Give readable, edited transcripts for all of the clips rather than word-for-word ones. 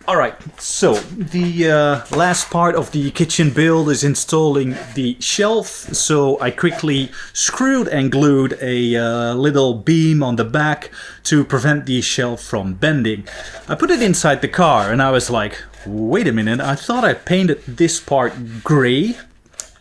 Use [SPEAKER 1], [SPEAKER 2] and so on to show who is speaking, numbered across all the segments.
[SPEAKER 1] Alright, so the last part of the kitchen build is installing the shelf. So I quickly screwed and glued a little beam on the back to prevent the shelf from bending. I put it inside the car and I was like, wait a minute, I thought I painted this part gray.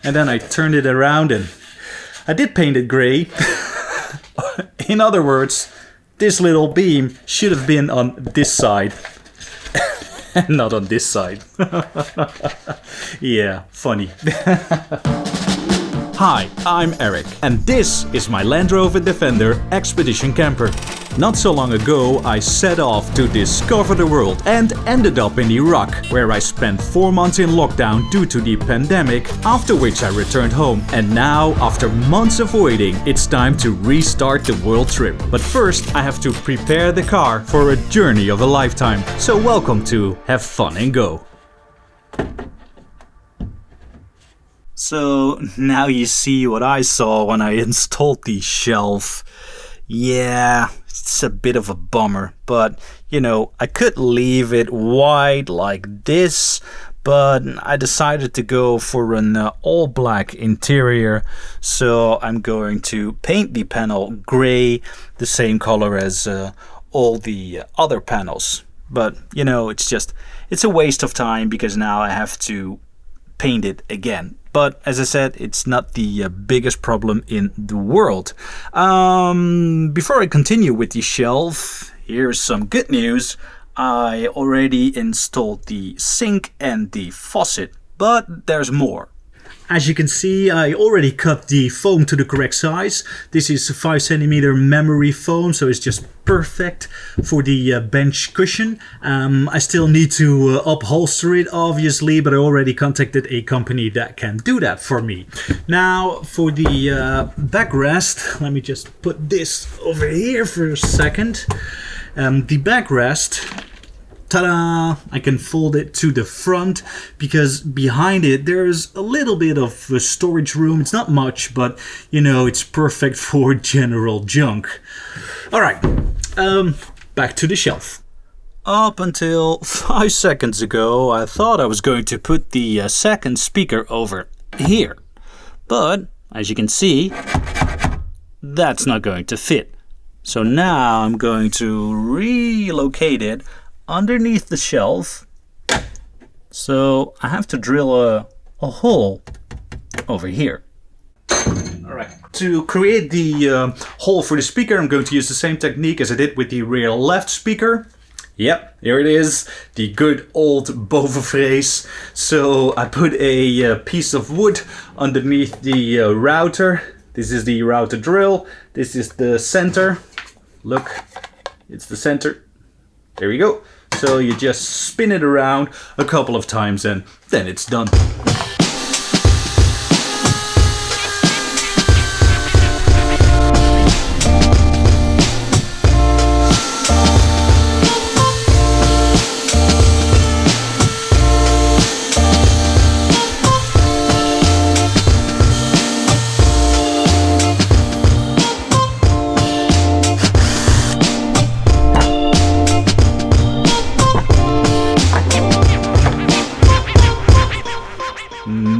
[SPEAKER 1] And then I turned it around and I did paint it gray. In other words, this little beam should have been on this side. And not on this side. Yeah, funny. Hi, I'm Eric, and this is my Land Rover Defender Expedition Camper. Not so long ago, I set off to discover the world and ended up in Iraq, where I spent 4 months in lockdown due to the pandemic, after which I returned home. And now, after months of waiting, it's time to restart the world trip. But first, I have to prepare the car for a journey of a lifetime. So welcome to Have Fun and Go. So now you see what I saw when I installed the shelf. Yeah, it's a bit of a bummer, but you know, I could leave it wide like this, but I decided to go for an all black interior. So I'm going to paint the panel gray, the same color as all the other panels. But you know, it's a waste of time because now I have to paint it again. But as I said, it's not the biggest problem in the world. Before I continue with the shelf, here's some good news. I already installed the sink and the faucet, but there's more. As you can see, I already cut the foam to the correct size. This is a 5cm memory foam, so it's just perfect for the bench cushion. I still need to upholster it, obviously, but I already contacted a company that can do that for me. Now, for the backrest, let me just put this over here for a second. The backrest, ta-da! I can fold it to the front because behind it there's a little bit of a storage room. It's not much, but you know, it's perfect for general junk. Alright, back to the shelf. Up until 5 seconds ago, I thought I was going to put the second speaker over here. But, as you can see, that's not going to fit. So now I'm going to relocate it underneath the shelf, so I have to drill a hole over here. Alright, to create the hole for the speaker, I'm going to use the same technique as I did with the rear left speaker. Yep, here it is, the good old bovenvrees. So I put a piece of wood underneath the router. This is the router drill, this is the center. Look, it's the center. There we go. So you just spin it around a couple of times and then it's done.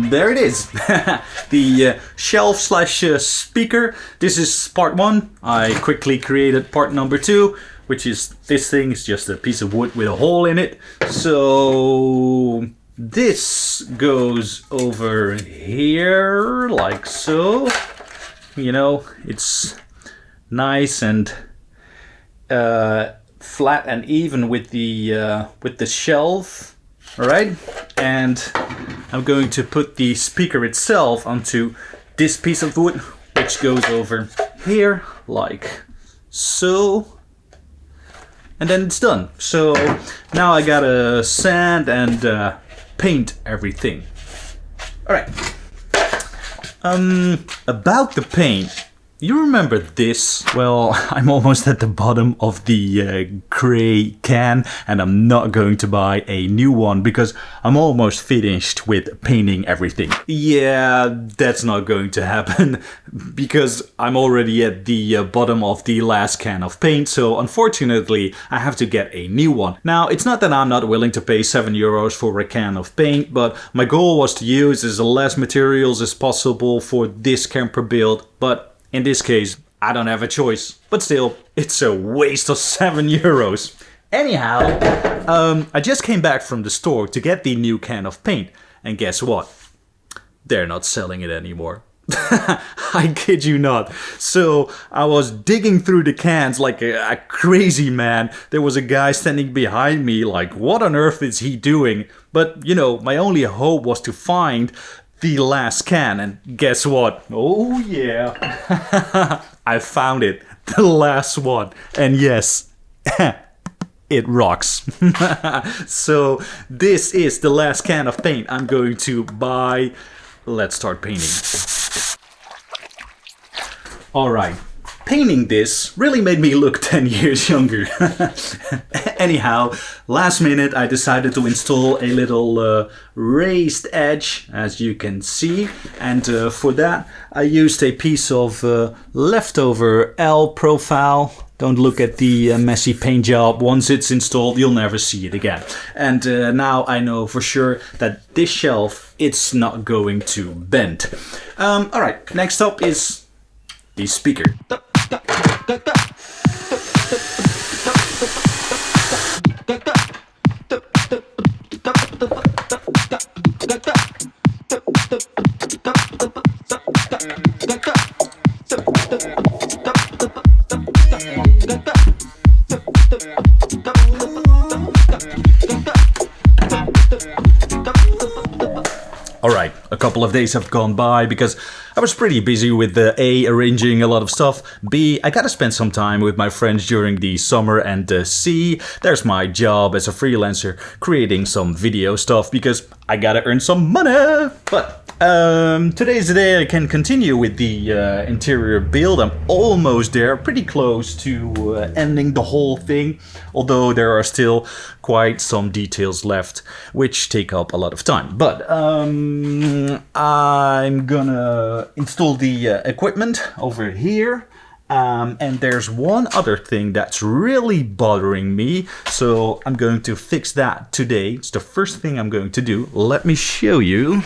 [SPEAKER 1] There it is, the shelf slash speaker. This is part 1. I quickly created part number 2, which is this thing. It's just a piece of wood with a hole in it. So this goes over here like so. You know, it's nice and flat and even with the shelf. All right, and I'm going to put the speaker itself onto this piece of wood, which goes over here like so, and then it's done. So now I gotta sand and paint everything. All right. About the paint, You remember this? Well, I'm almost at the bottom of the gray can, and I'm not going to buy a new one because I'm almost finished with painting everything. Yeah, that's not going to happen because I'm already at the bottom of the last can of paint, so unfortunately I have to get a new one. Now, it's not that I'm not willing to pay €7 for a can of paint, but my goal was to use as less materials as possible for this camper build, but in this case, I don't have a choice. But still, it's a waste of €7. Anyhow, I just came back from the store to get the new can of paint. And guess what? They're not selling it anymore. I kid you not. So I was digging through the cans like a crazy man. There was a guy standing behind me like, what on earth is he doing? But, you know, my only hope was to find the last can, and guess what? Oh yeah, I found it, the last one, and yes, it rocks. So this is the last can of paint I'm going to buy. Let's start painting. Alright, painting this really made me look 10 years younger. Anyhow, last minute I decided to install a little raised edge, as you can see, and for that I used a piece of leftover L profile. Don't look at the messy paint job. Once it's installed, you'll never see it again. And now I know for sure that this shelf, it's not going to bend. Alright, next up is the speaker. Alright, a couple of days have gone by because I was pretty busy with A, arranging a lot of stuff, B, I gotta spend some time with my friends during the summer, and C, there's my job as a freelancer creating some video stuff because I gotta earn some money. But today's the day I can continue with the interior build. I'm almost there, pretty close to ending the whole thing, although there are still quite some details left which take up a lot of time. But I'm gonna install the equipment over here. And there's one other thing that's really bothering me, so I'm going to fix that today. It's the first thing I'm going to do. Let me show you.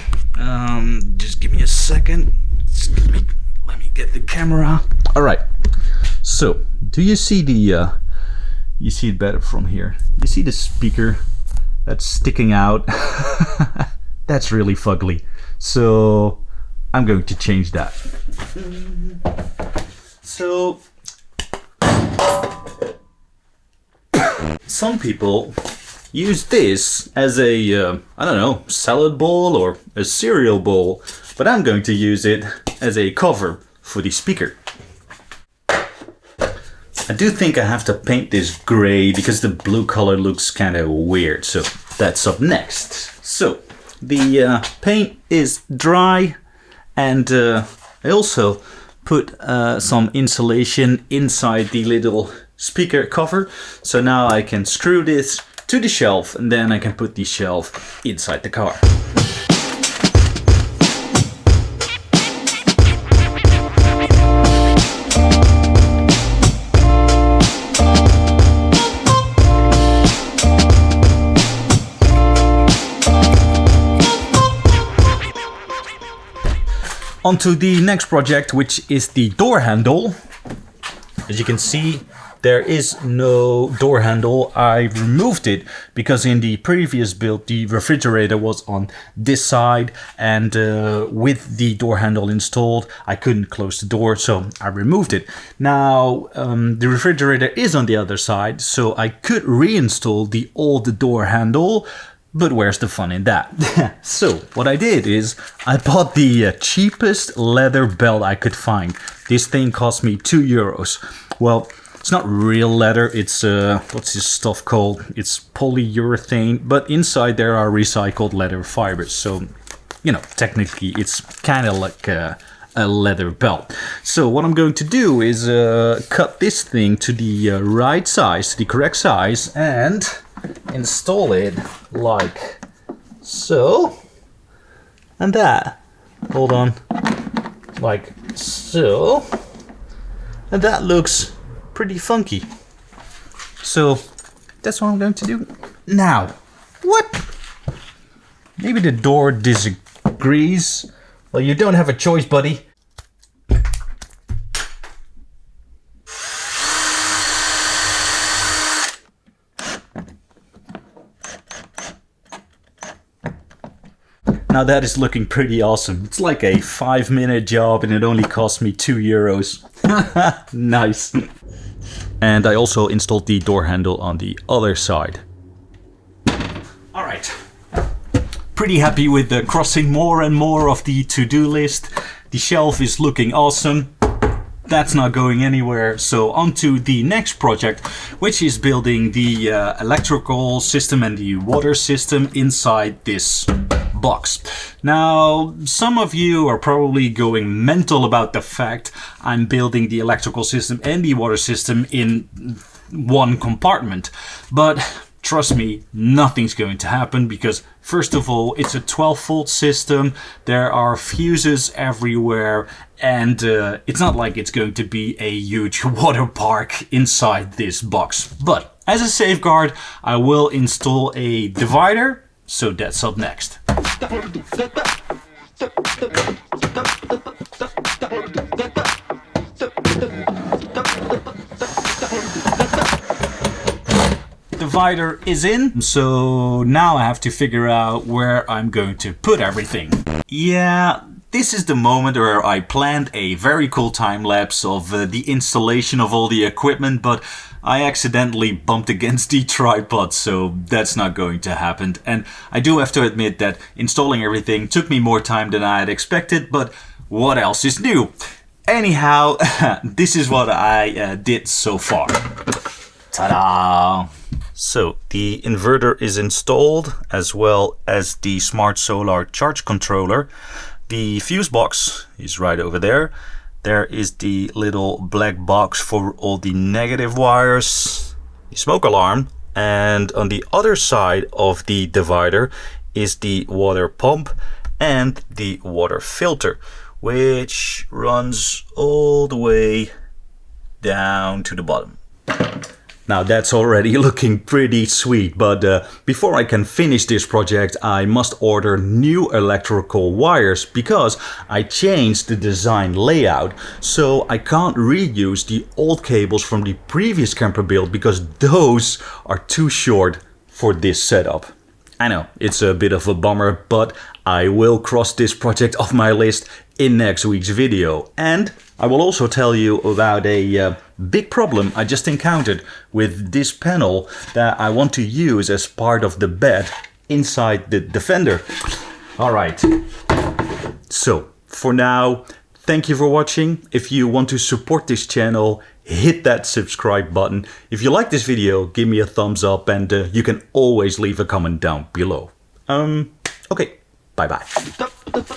[SPEAKER 1] Just give me a second. Let me get the camera. All right. So, do you see the? You see it better from here. You see the speaker that's sticking out? That's really fugly. So, I'm going to change that. So, some people use this as a, I don't know, salad bowl or a cereal bowl, but I'm going to use it as a cover for the speaker. I do think I have to paint this gray because the blue color looks kind of weird, so that's up next. So, the paint is dry, and I also put some insulation inside the little speaker cover, so now I can screw this to the shelf and then I can put the shelf inside the car. On to the next project, which is the door handle. As you can see, there is no door handle. I removed it because in the previous build the refrigerator was on this side, and with the door handle installed I couldn't close the door, so I removed it. Now the refrigerator is on the other side, so I could reinstall the old door handle. But where's the fun in that? So what I did is I bought the cheapest leather belt I could find. This thing cost me €2. Well, it's not real leather, it's what's this stuff called? It's polyurethane, but inside there are recycled leather fibers. So, you know, technically it's kind of like a a leather belt. So what I'm going to do is cut this thing to the right size, to the correct size, and install it like so. And that, hold on, like so. And that looks pretty funky. So that's what I'm going to do now. What? Maybe the door disagrees. Well, you don't have a choice, buddy. Now that is looking pretty awesome. It's like a 5-minute job and it only cost me €2. Nice. And I also installed the door handle on the other side. Alright. Pretty happy with crossing more and more of the to-do list. The shelf is looking awesome. That's not going anywhere. So on to the next project, which is building the electrical system and the water system inside this box. Now, some of you are probably going mental about the fact I'm building the electrical system and the water system in one compartment. But trust me, nothing's going to happen because, first of all, it's a 12-volt system. There are fuses everywhere, and it's not like it's going to be a huge water park inside this box. But as a safeguard, I will install a divider, so that's up next. Divider is in, so now I have to figure out where I'm going to put everything. Yeah, this is the moment where I planned a very cool time lapse of the installation of all the equipment, but I accidentally bumped against the tripod, so that's not going to happen. And I do have to admit that installing everything took me more time than I had expected, but what else is new? Anyhow, this is what I did so far. Ta-da! So the inverter is installed, as well as the smart solar charge controller. The fuse box is right over there. There is the little black box for all the negative wires, the smoke alarm, and on the other side of the divider is the water pump and the water filter, which runs all the way down to the bottom. Now that's already looking pretty sweet, but before I can finish this project I must order new electrical wires because I changed the design layout, so I can't reuse the old cables from the previous camper build because those are too short for this setup. I know, it's a bit of a bummer, but I will cross this project off my list in next week's video. And I will also tell you about a big problem I just encountered with this panel that I want to use as part of the bed inside the Defender. Alright, so for now, thank you for watching. If you want to support this channel, hit that subscribe button. If you like this video, give me a thumbs up, and you can always leave a comment down below. Okay, bye bye.